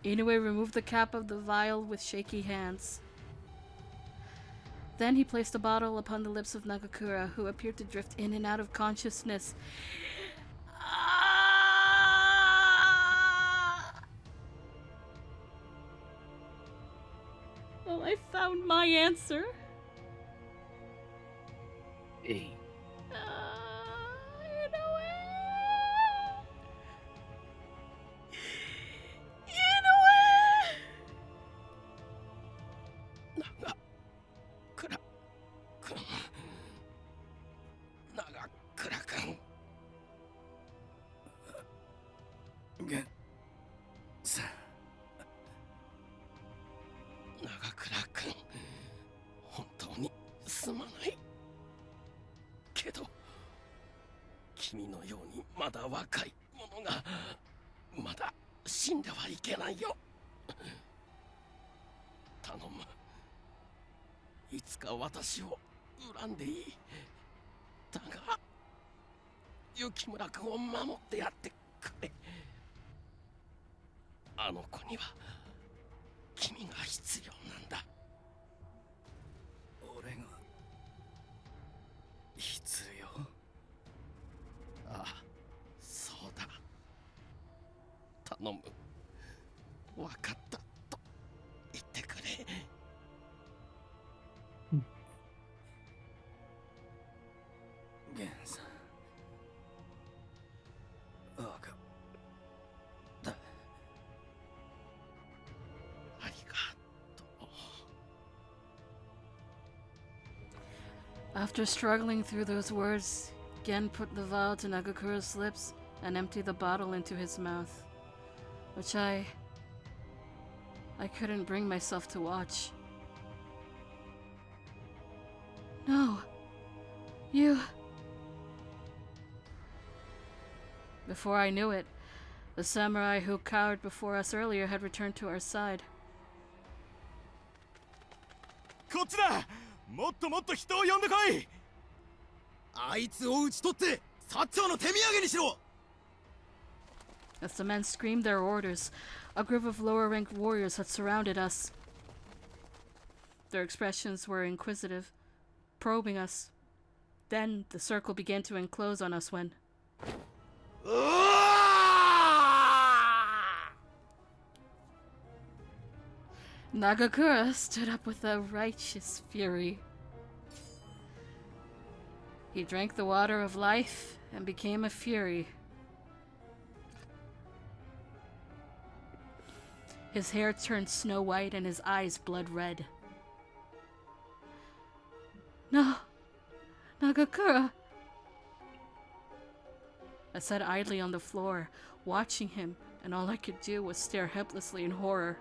Inoue removed the cap of the vial with shaky hands. Then he placed the bottle upon the lips of Nagakura, who appeared to drift in and out of consciousness. Well, I found my answer. Hey. Nagakura-kun. 長倉君、本当にすまない。けど、君のようにまだ若い者がまだ死んではいけないよ。頼む。いつか私を恨んでいい。だが、雪村君を守ってやってくれ。あの子には君が必要なんだ。俺が必要？ああ、そうだ。頼む。分かったと言ってくれ。ゲンさん。分かった。ありがとう。After struggling through those words, Gen put the vial to Nagakura's lips and emptied the bottle into his mouth, which I couldn't bring myself to watch. No, you... Before I knew it, the samurai who cowered before us earlier had returned to our side. こっちだ。もっともっと人を呼んでこい。あいつを討ち取って薩長の手土産にしろ。 As the men screamed their orders, a group of lower-ranked warriors had surrounded us. Their expressions were inquisitive, probing us. Then the circle began to enclose on us when... Nagakura stood up with a righteous fury. He drank the water of life and became a fury. His hair turned snow white and his eyes blood red. No, Nagakura. I sat idly on the floor, watching him, and all I could do was stare helplessly in horror.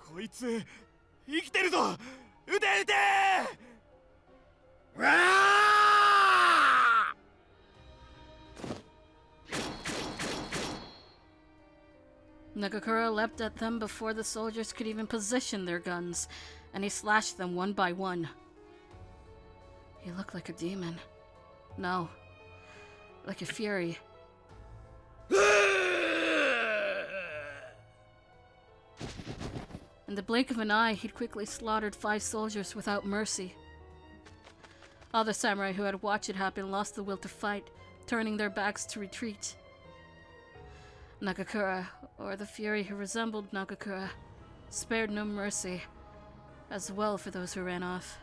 こいつ生きてるぞ。撃て撃て。わあ！ Nagakura leapt at them before the soldiers could even position their guns, and he slashed them one by one. He looked like a demon. No, like a fury. In the blink of an eye, he'd quickly slaughtered 5 soldiers without mercy. Other samurai who had watched it happen lost the will to fight, turning their backs to retreat. Nagakura, or the fury who resembled Nagakura, spared no mercy, as well for those who ran off.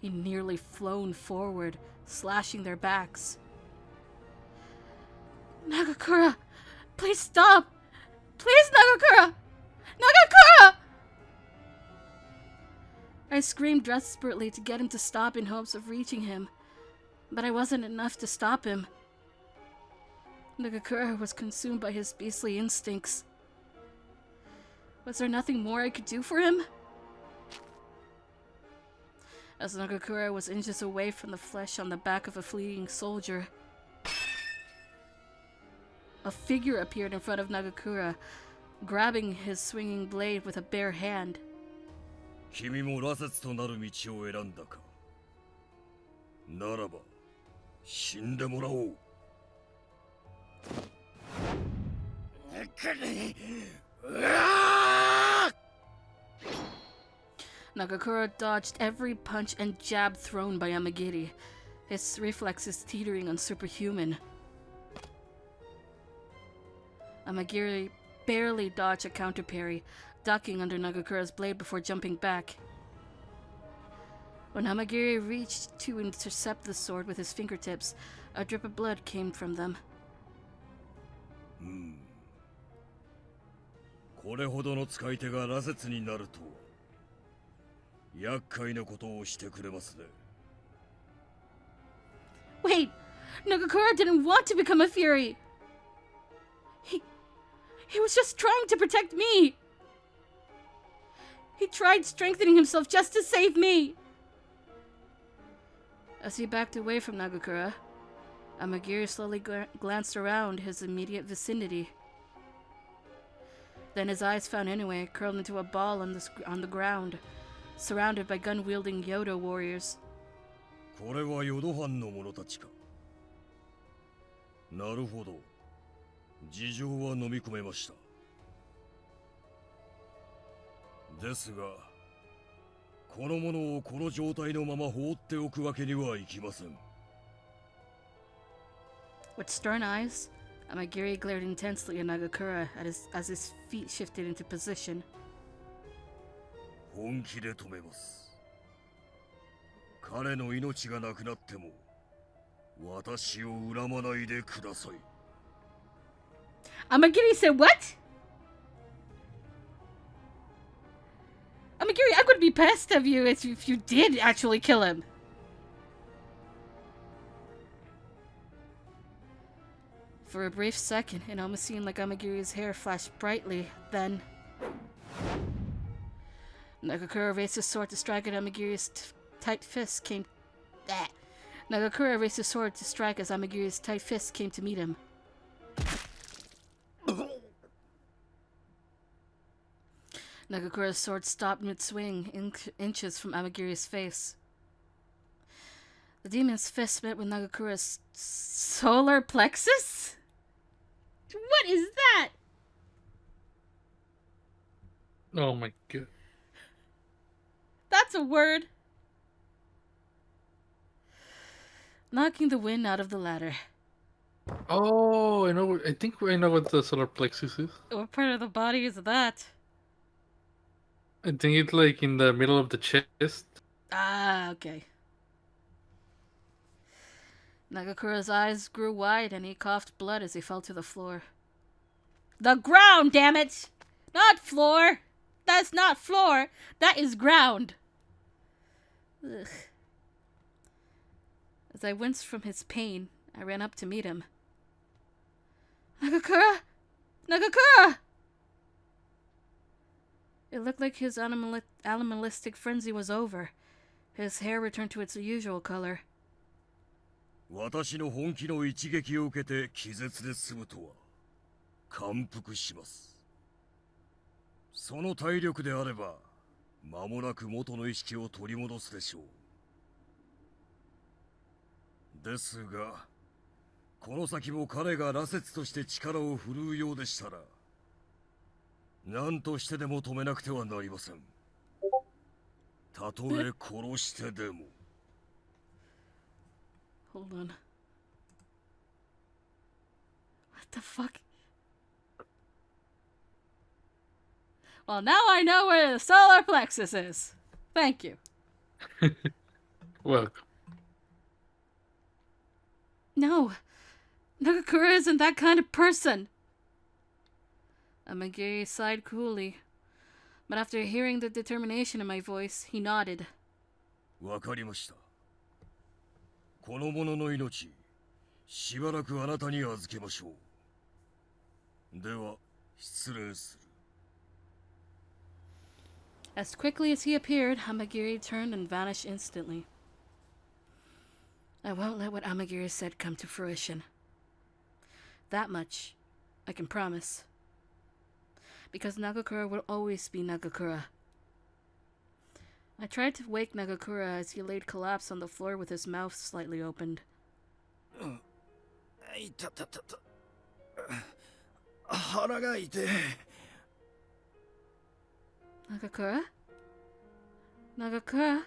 He nearly flown forward, slashing their backs. Nagakura! Please stop! Please, Nagakura! Nagakura! I screamed desperately to get him to stop in hopes of reaching him, but I wasn't enough to stop him. Nagakura was consumed by his beastly instincts. Was there nothing more I could do for him? As Nagakura was inches away from the flesh on the back of a fleeing soldier, a figure appeared in front of Nagakura, grabbing his swinging blade with a bare hand. 君も羅刹となる道を選んだか。ならば死んでもらおう。Nagakura dodged every punch and jab thrown by Amagiri, his reflexes teetering on superhuman. Amagiri barely dodged a counter parry, ducking under Nagakura's blade before jumping back. When Amagiri reached to intercept the sword with his fingertips, a drip of blood came from them. これほどの使い手が羅刹になるとは厄介なことをしてくれますね。 Wait! Nagakura didn't want to become a Fury! He was just trying to protect me! He tried strengthening himself just to save me! As he backed away from Nagakura, Amagiri slowly glanced around his immediate vicinity. Then his eyes found Inoue curled into a ball on the ground, surrounded by gun-wielding Yodo warriors. これはヨド藩の者たちか。なるほど。事情は飲み込めました。ですが、この者をこの状態のまま放っておくわけにはいきません。With stern eyes, Amagiri glared intensely at Nagakura as his feet shifted into position. 本気で止めます。彼の命がなくなっても、私を恨まないでください。Amagiri said what? Amagiri, I would be pissed of you if you did actually kill him. For a brief second, it almost seemed like Amagiri's hair flashed brightly, then... Nagakura raised his sword to strike at Amagiri's tight fist came... Nagakura raised his sword to strike as Amagiri's tight fist came to meet him. Nagakura's sword stopped mid-swing, inches from Amagiri's face. The demon's fist met with Nagakura's solar plexus? What is that? Oh my god. That's a word. Knocking the wind out of the ladder. Oh, I know. I think I know what the solar plexus is. What part of the body is that? I think it's like in the middle of the chest. Ah, okay. Nagakura's eyes grew wide and he coughed blood as he fell to the floor. The ground, damn it! Not floor! That's not floor! That is ground! Ugh. As I winced from his pain, I ran up to meet him. Nagakura! Nagakura! It looked like his animalistic frenzy was over. His hair returned to its usual color. 私の本気の一撃を受けて気絶で済むとは感服します。その体力であれば間もなく元の意識を取り戻すでしょう。ですがこの先も彼が羅刹として力を振るうようでしたら何としてでも止めなくてはなりません。たとえ殺してでも。Hold on. What the fuck? Well, now I know where the solar plexus is. Thank you. Welcome. No. Nagakura isn't that kind of person. Amagiri sighed coolly. But after hearing the determination in my voice, he nodded. わかりました。この者の命、しばらくあなたに預けましょう。では、失礼する。As quickly as he appeared, Amagiri turned and vanished instantly. I won't let what Amagiri said come to fruition. That much, I can promise. Because Nagakura will always be Nagakura. I tried to wake Nagakura as he laid collapsed on the floor with his mouth slightly opened. 腹が痛い。 Nagakura? Nagakura?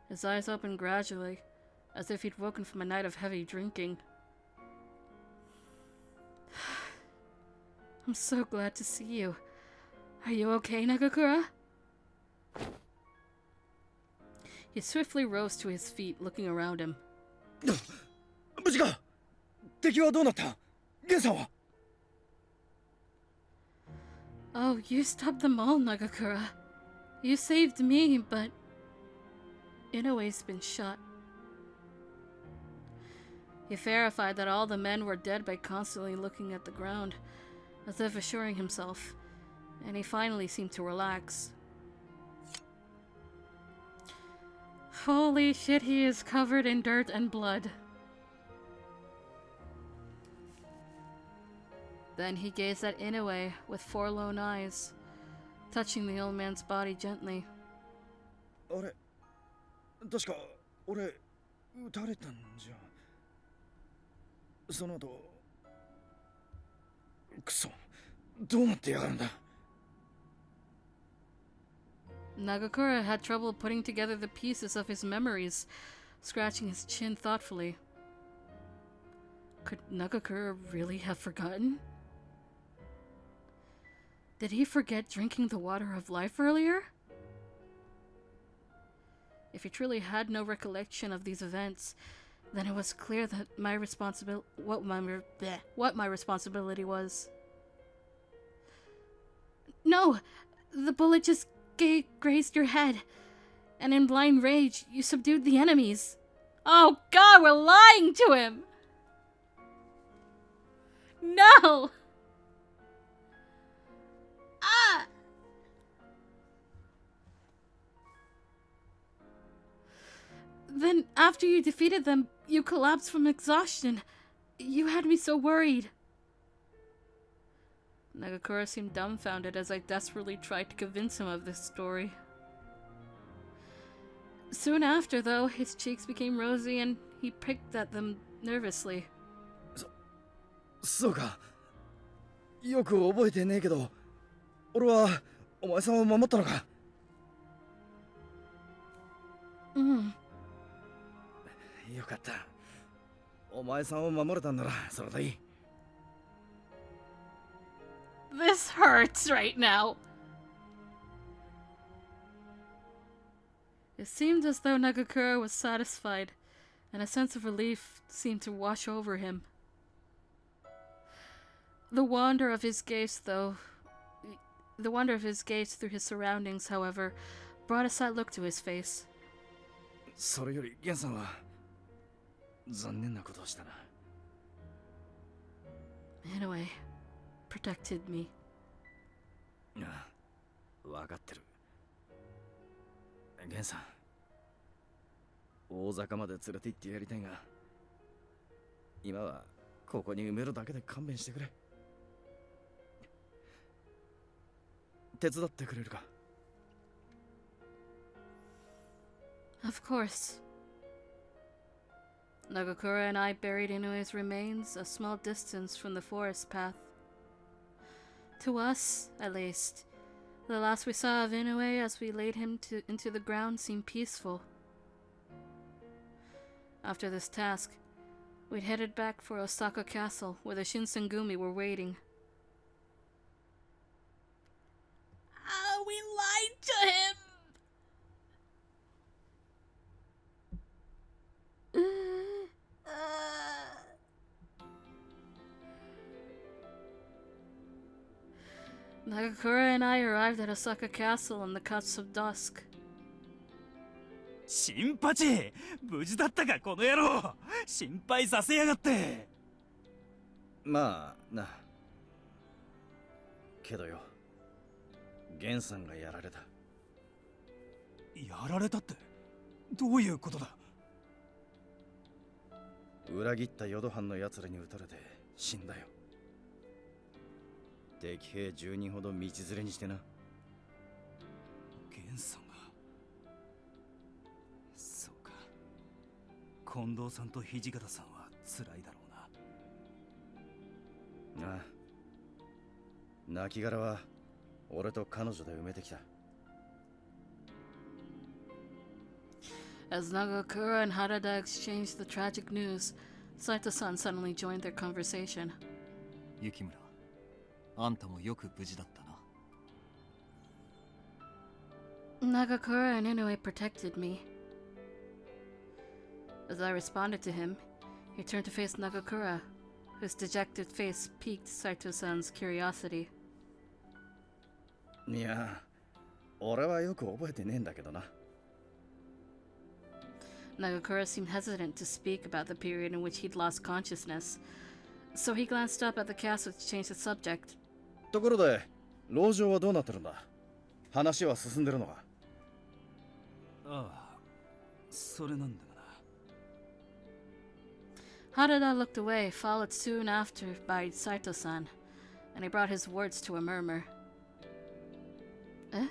His eyes opened gradually, as if he'd woken from a night of heavy drinking. I'm so glad to see you. Are you okay, Nagakura? He swiftly rose to his feet, looking around him. 無事か。敵はどうなった。ゲンさんは。 Oh, you stopped them all, Nagakura. You saved me, but Inoue's been shot. He verified that all the men were dead by constantly looking at the ground, as if assuring himself, and he finally seemed to relax. Holy shit, he is covered in dirt and blood. Then he gazed at Inoue with forlorn eyes, touching the old man's body gently. あれ、確か俺撃たれたんじゃ。その後、くそ、どうなってやがるんだ。 Nagakura had trouble putting together the pieces of his memories, scratching his chin thoughtfully. Could Nagakura really have forgotten? Did he forget drinking the water of life earlier? If he truly had no recollection of these events, then it was clear that what my responsibility was. No! The bullet just grazed your head, and in blind rage, you subdued the enemies. Oh God, we're lying to him! No! Ah! Then, after you defeated them, you collapsed from exhaustion. You had me so worried. Nagakura seemed dumbfounded as I desperately tried to convince him of this story. Soon after, though, his cheeks became rosy and he picked at them nervously. そうか。よく覚えてねえけど、俺はお前さんを守ったのか。よかった。お前さんを守れたんならそれでいい。 This hurts right now. It seemed as though Nagakura was satisfied, and a sense of relief seemed to wash over him. The wonder of his gaze through his surroundings, however, brought a sad look to his face. それよりゲンさんは残念なことをしたな。 Anyway, protected me. ああ、分かってる。ゲンさん、大坂まで連れて行ってやりたいが、今はここに埋めるだけで勘弁してくれ。手伝ってくれるか。 Of course. Nagakura and I buried Inoue's remains a small distance from the forest path. To us, at least, the last we saw of Inoue as we laid him into the ground seemed peaceful. After this task, we'd headed back for Osaka Castle, where the Shinsengumi were waiting. Ah, we lied to him! Nagakura and I arrived at Osaka Castle in the cuts of dusk. 新八、無事だったかこの野郎。心配させやがって。まあな。けどよ、ゲンさんがやられた。やられたってどういうことだ。裏切った淀藩の奴らに撃たれて死んだよ。敵兵10人ほど道連れにしてな。ゲンさんが。そうか。近藤さんと土方さんは辛いだろああ。亡骸は俺と彼女で埋めてきた。 As Nagakura and Harada exchanged the tragic news, Saito-san suddenly joined their conversation. 雪村、あんたもよく無事だったな。 Nagakura and Inoue protected me. As I responded to him, he turned to face Nagakura, whose dejected face piqued Saito-san's curiosity. いや、俺はよく覚えてねえんだけどな。 Nagakura seemed hesitant to speak about the period in which he'd lost consciousness, so he glanced up at the castle to change the subject. ところで、籠城はどうなってるんだ？話は進んでるのか？ああ、それなんだがな。 Harada looked away, followed soon after by Saito-san, and he brought his words to a murmur. Eh?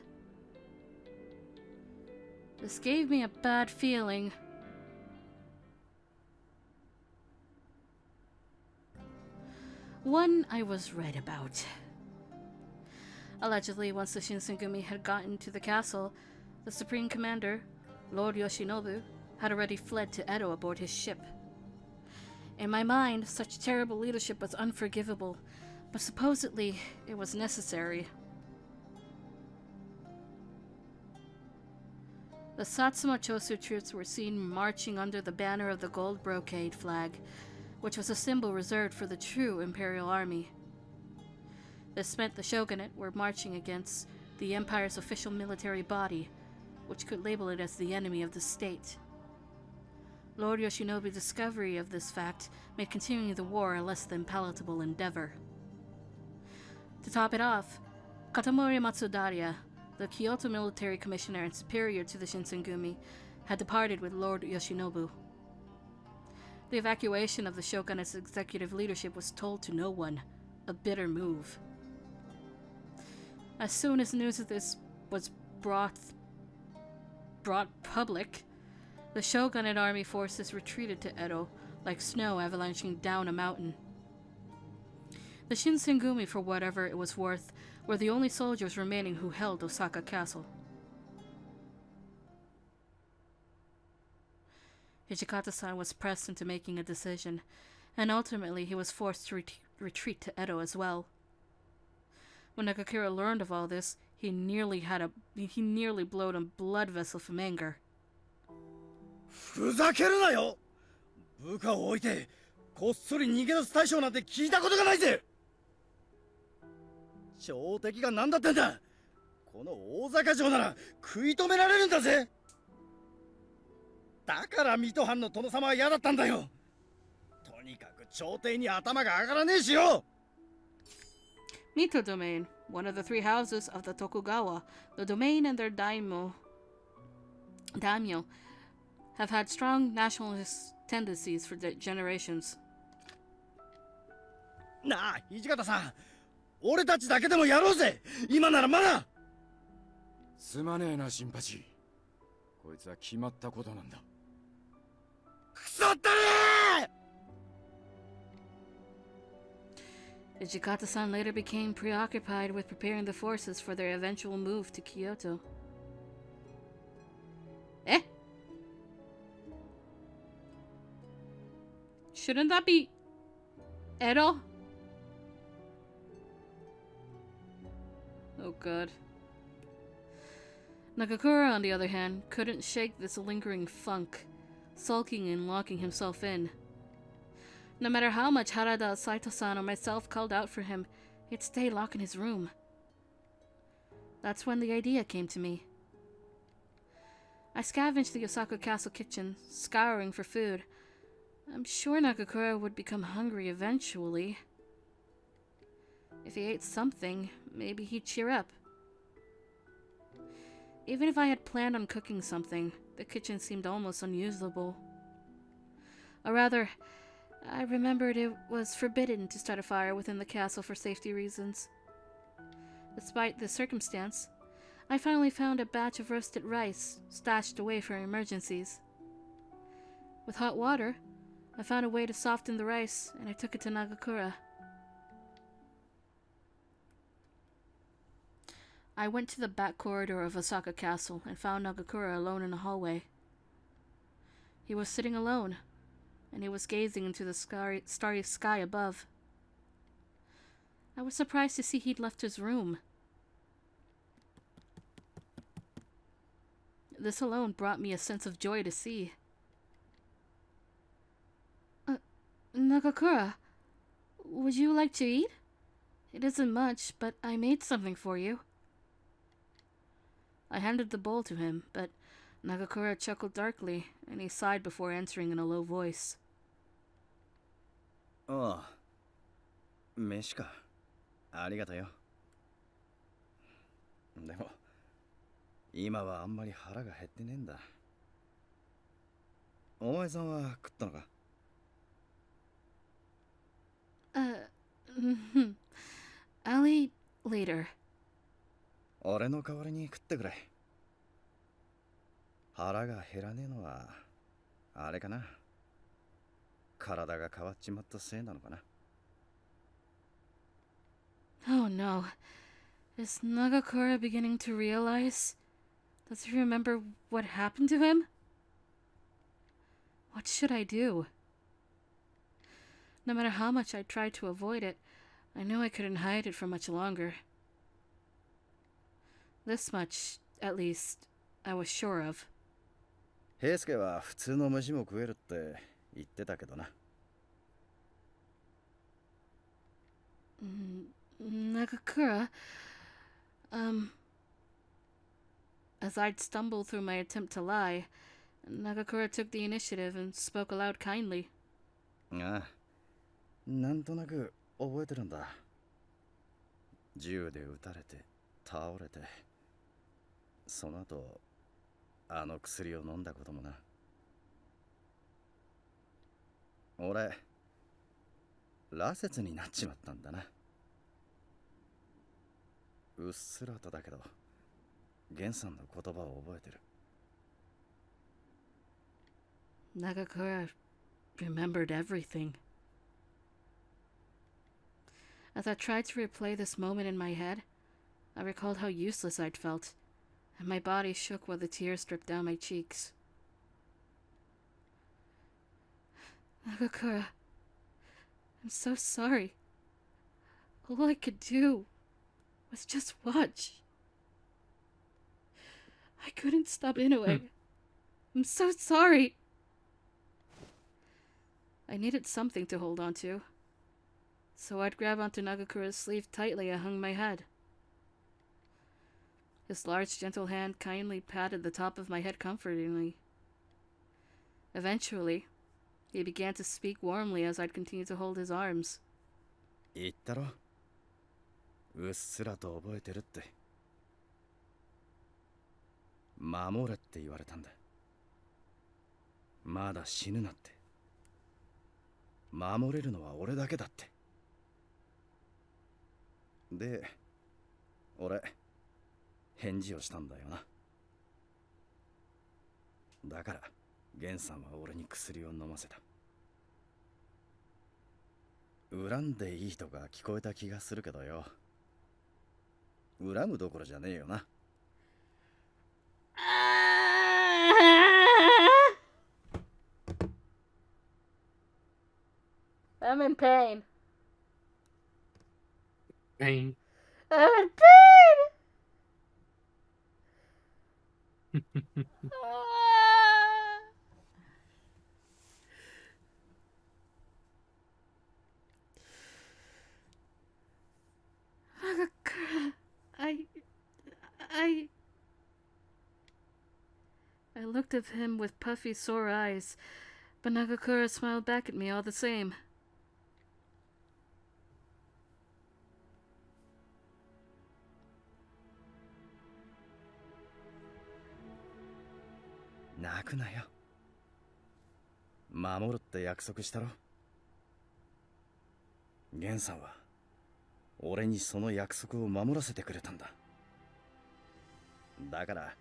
This gave me a bad feeling. One I was right about. Allegedly, once the Shinsengumi had gotten to the castle, the Supreme Commander, Lord Yoshinobu, had already fled to Edo aboard his ship. In my mind, such terrible leadership was unforgivable, but supposedly it was necessary. The Satsuma Chosu troops were seen marching under the banner of the gold brocade flag, which was a symbol reserved for the true imperial army. This meant the shogunate were marching against the empire's official military body, which could label it as the enemy of the state. Lord Yoshinobu's discovery of this fact made continuing the war a less than palatable endeavor. To top it off, Katamori Matsudaira, the Kyoto military commissioner and superior to the Shinsengumi, had departed with Lord Yoshinobu. The evacuation of the shogunate's executive leadership was told to no one, a bitter move. As soon as news of this was brought public, the shogunate army forces retreated to Edo like snow avalanching down a mountain. The Shinsengumi, for whatever it was worth, were the only soldiers remaining who held Osaka Castle. Hijikata-san was pressed into making a decision, and ultimately he was forced to retreat to Edo as well. When Nagakura learned of all this, he nearly blowed a blood vessel from anger. ふざけるなよ！部下を置いてこっそり逃げ出す大将なんて聞いたことがないぜ！朝敵が何だってんだ！この大坂城なら食い止められるんだぜ！だから水戸藩の殿様は嫌だったんだよ！とにかく朝廷に頭が上がらねえしよ！ Mito Domain, one of the three houses of the Tokugawa, the domain and their daimyo, have had strong nationalist tendencies for generations. なあ、土方さん、俺たちだけでもやろうぜ。今ならまだ。すまねえな、新八。こいつは決まったことなんだ。くそったれーHijikata-san later became preoccupied with preparing the forces for their eventual move to Kyoto. Eh? Shouldn't that be Edo? Oh god. Nagakura, on the other hand, couldn't shake this lingering funk, sulking and locking himself in. No matter how much Harada, Saito-san, or myself called out for him, he'd stay locked in his room. That's when the idea came to me. I scavenged the Osaka Castle kitchen, scouring for food. I'm sure Nagakura would become hungry eventually. If he ate something, maybe he'd cheer up. Even if I had planned on cooking something, the kitchen seemed almost unusable. Or rather, I remembered it was forbidden to start a fire within the castle for safety reasons. Despite this circumstance, I finally found a batch of roasted rice stashed away for emergencies. With hot water, I found a way to soften the rice, and I took it to Nagakura. I went to the back corridor of Osaka Castle and found Nagakura alone in the hallway. He was sitting alone, and he was gazing into the starry sky above. I was surprised to see he'd left his room. This alone brought me a sense of joy to see. Nagakura, would you like to eat? It isn't much, but I made something for you. I handed the bowl to him, but Nagakura chuckled darkly, and he sighed before answering in a low voice. ああ、飯か。ありがとよ。でも、今はあんまり腹が減ってねえんだ。お前さんは食ったのか？ I'll eat later. 俺の代わりに食ってくれ。腹が減らねえのは、あれかな。体が変わっちまったせいなのかな。Oh no. Is Nagakura beginning to realize? Does he remember what happened to him? What should I do? No matter how much I tried to avoid it, I knew I couldn't hide it for much longer. This much, at least, I was sure of. 平助は普通の飯も食えるって言ってたけどな。Nagakura, as I'd stumbled through my attempt to lie, Nagakura took the initiative and spoke aloud kindly. ああ、なんとなく覚えてるんだ。銃で撃たれて倒れて、その後あの薬を飲んだこともな。俺、羅刹になっちまったんだな。うっすらとだけど、源さんの言葉を覚えてる。Nagakura remembered everything. As I tried to replay this moment in my head, I recalled how useless I'd felt, and my body shook while the tears dripped down my cheeks. Nagakura, I'm so sorry. All I could do was just watch. I couldn't stop anyway. I'm so sorry. I needed something to hold on to, so I'd grab onto Nagakura's sleeve tightly and hung my head. His large, gentle hand kindly patted the top of my head comfortingly. Eventually, he began to speak warmly as I'd continue to hold his arms. 言ったろ。うっすらと覚えてるって。守れって言われたんだ。まだ死ぬなって。守れるのは俺だけだって。で、俺、返事をしたんだよな。だから、源さんは俺に薬を飲ませた。恨んでいいとか聞こえた気がするけどよ。恨むどころじゃねえよな。I'm in pain. Pain. I'm in pain! Nagakura, I looked at him with puffy, sore eyes, but Nagakura smiled back at me all the same.泣くなよ。守るって約束したろ。源さんは俺にその約束を守らせてくれたんだ。だから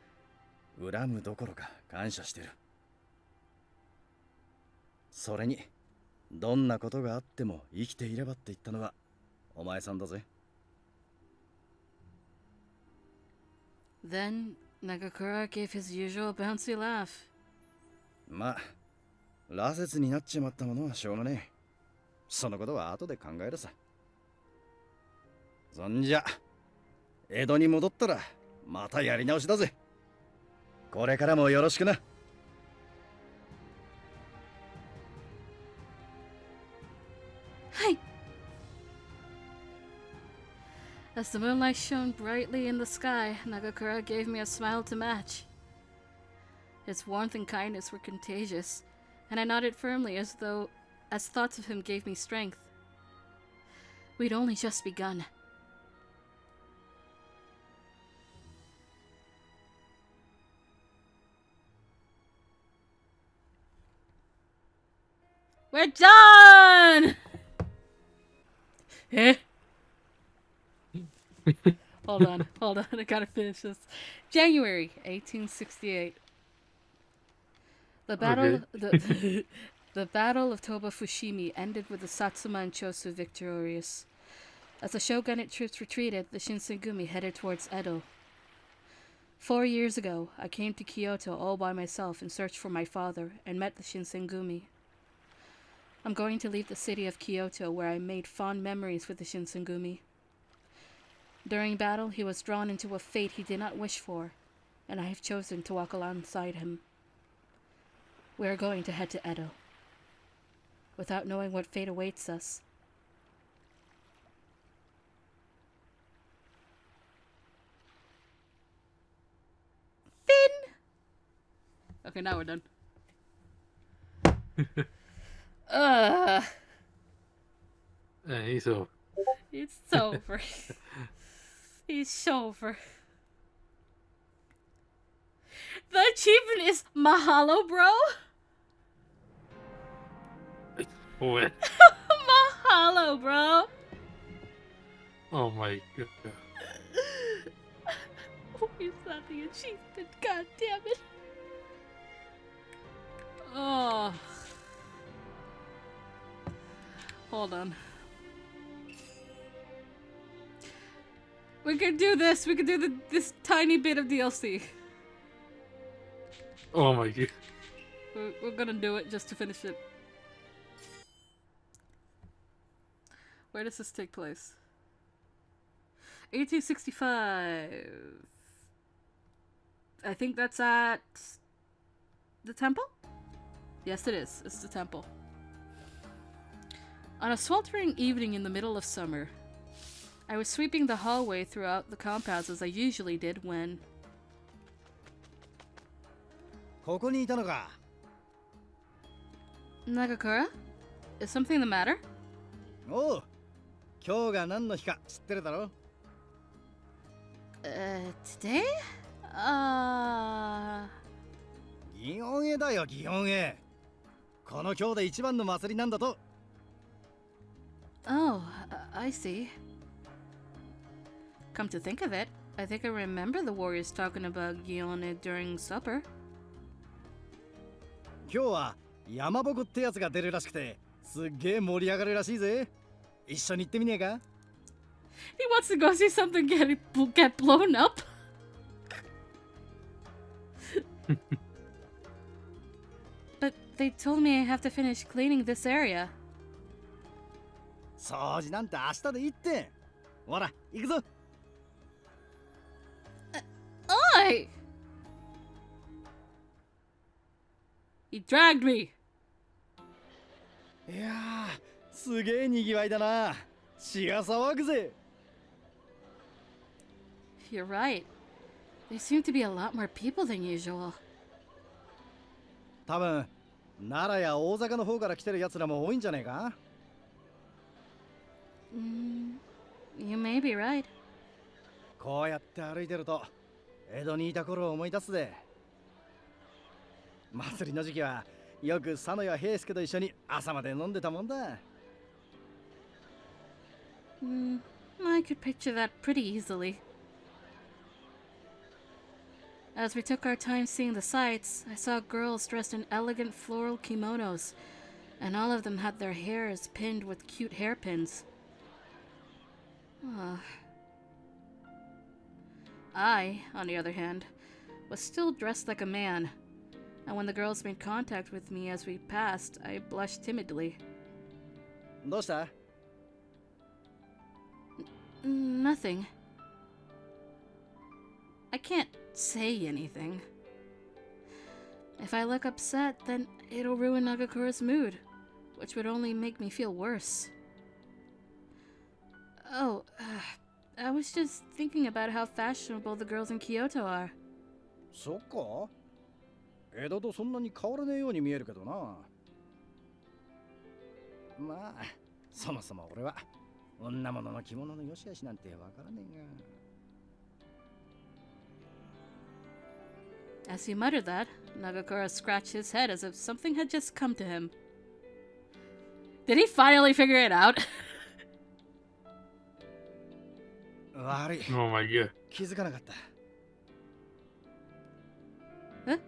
恨むどころか感謝してる。それにどんなことがあっても生きていればって言ったのはお前さんだぜ。Then Nagakura gave his usual bouncy laugh. まあ、羅刹になっちまったものはしょうがねえ。そのことは後で考えるさ。そんじゃ、江戸に戻ったらまたやり直しだぜ。これからもよろしくな。Hi! As the moonlight shone brightly in the sky, Nagakura gave me a smile to match. Its warmth and kindness were contagious, and I nodded firmly as thoughts of him gave me strength. We'd only just begun. We're done! Eh? Hold on, I gotta finish this. January 1868. The battle, the Battle of Toba Fushimi ended with the Satsuma and Chosu victorious. As the shogunate troops retreated, the Shinsengumi headed towards Edo. 4 years ago, I came to Kyoto all by myself in search for my father and met the Shinsengumi. I'm going to leave the city of Kyoto where I made fond memories with the Shinsengumi. During battle, he was drawn into a fate he did not wish for, and I have chosen to walk alongside him. We are going to head to Edo, without knowing what fate awaits us. Finn! Okay, now we're done. He's over. It's over. It's over. The achievement is Mahalo, bro? What? Mahalo, bro. Oh my god. Is that the achievement? God damn it. Oh. Hold on. We can do this. We can do this tiny bit of DLC. Oh my god. We're gonna do it just to finish it. Where does this take place? 1865. I think that's at the temple? Yes, it is. It's the temple. On a sweltering evening in the middle of summer, I was sweeping the hallway throughout the compounds as I usually did when... ここにいたのか。 Nagakura? Is something the matter? おう、今日が何の日か知ってるだろ。Today? 祇園へだよ、祇園へ。この今日で一番の祭りなんだと。Oh, I see. Come to think of it, I think I remember the warriors talking about Gione during supper. 今日は山ぼこってやつが出るらしくて、すっげえ盛り上がるらしいぜ。一緒に行ってみねえか？ He wants to go see something get blown up. But they told me I have to finish cleaning this area. 掃除なんて明日でいいって。ほら、行くぞ。Oi! He dragged me. いやー、すげえにぎわいだな。血が騒ぐぜ。You're right. There seem to be a lot more people than usual. 多分、奈良や大阪の方から来てるやつらも多いんじゃねえか？ You may be right. こうやって歩いてると江戸にいた頃を思い出すぜ。祭りの時期はよく佐野や平助と一緒に朝まで飲んでたもんだ。I could picture that pretty easily. As we took our time seeing the sights, I saw girls dressed in elegant floral kimonos, and all of them had their hairs pinned with cute hairpins. I, on the other hand, was still dressed like a man, and when the girls made contact with me as we passed, I blushed timidly. どうした？ Nothing. I can't say anything. If I look upset, then it'll ruin Nagakura's mood, which would only make me feel worse. Oh, I was just thinking about how fashionable the girls in Kyoto are. そっか？江戸とそんなに変わらねえように見えるけどな。まあ、そもそも俺は女物の着物の良し悪しなんてわからねえが。 As he muttered that, Nagakura scratched his head as if something had just come to him. Did he finally figure it out? 悪い。 Oh my god. 気づかなかった。え？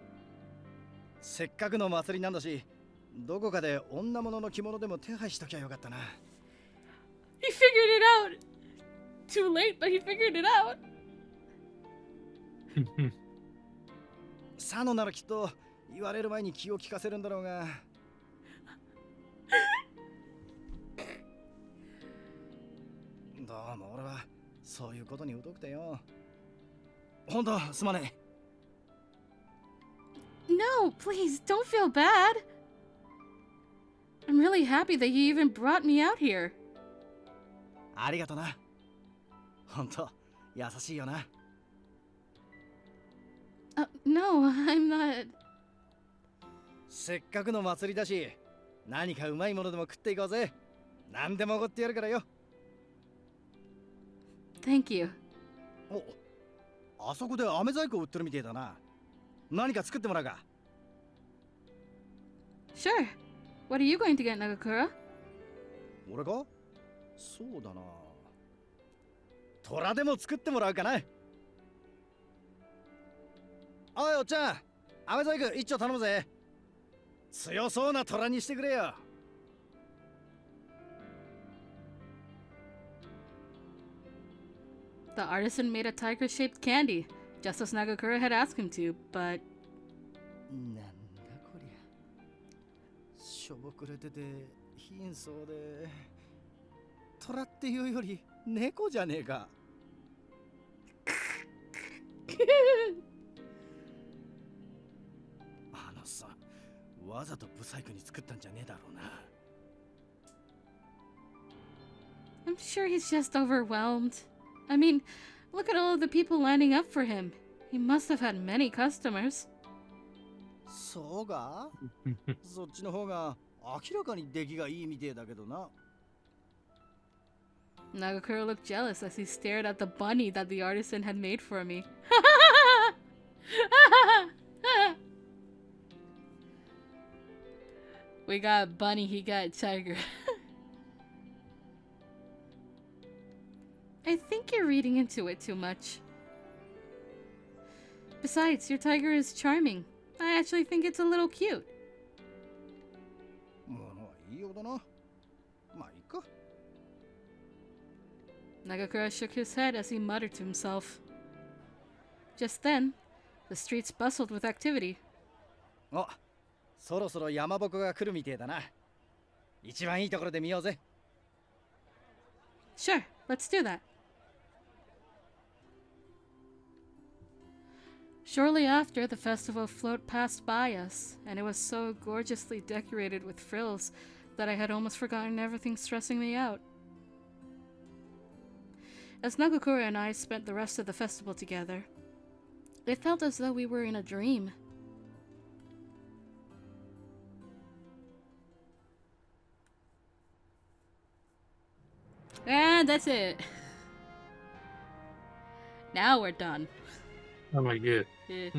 せっかくの祭りなんだし、どこかで女物の着物でも手配しときゃよかったな。He figured it out! Too late, but he figured it out! 佐野ならきっと言われる前に気を利かせるんだろうが。どうも俺はそういうことに疎くてよ。ほんとすまねえ。 No, please, don't feel bad. I'm really happy that you even brought me out here. ありがとな。ほんと優しいよな。 No, I'm not. せっかくの祭りだし、何かうまいものでも食っていこうぜ。何でもおごってやるからよ。 Thank you. お、あそこで飴細工売ってるみてえだな。何か作ってもらうか。 Sure. What are you going to get, Nagakura? 俺か？そうだな。虎でも作ってもらうかな。おいおっちゃん、飴細工一丁頼むぜ。強そうな虎にしてくれよ。 The artisan made a tiger-shaped candy, just as Nagakura had asked him to, but... なんだこりゃ。しょぼくれてて貧相で。虎っていうより猫じゃねえか。あのさ、わざとブサイクに作ったんじゃねえだろうな。 I'm sure he's just overwhelmed. I mean, look at all of the people lining up for him. He must have had many customers. そうか？そっちの方が明らかに出来がいいみてえだけどな。 Nagakura looked jealous as he stared at the bunny that the artisan had made for me. We got bunny, he got tiger. I think you're reading into it too much. Besides, your tiger is charming. I actually think it's a little cute. ものはいいようだな。まあいいか。 Nagakura shook his head as he muttered to himself. Just then, the streets bustled with activity. お、そろそろ山鉾が来るみてえだな。一番いいところで見ようぜ。 Sure, let's do that. Shortly after, the festival float passed by us, and it was so gorgeously decorated with frills that I had almost forgotten everything stressing me out. As Nagakura and I spent the rest of the festival together, it felt as though we were in a dream. And that's it. Now we're done. Oh my god. Eh.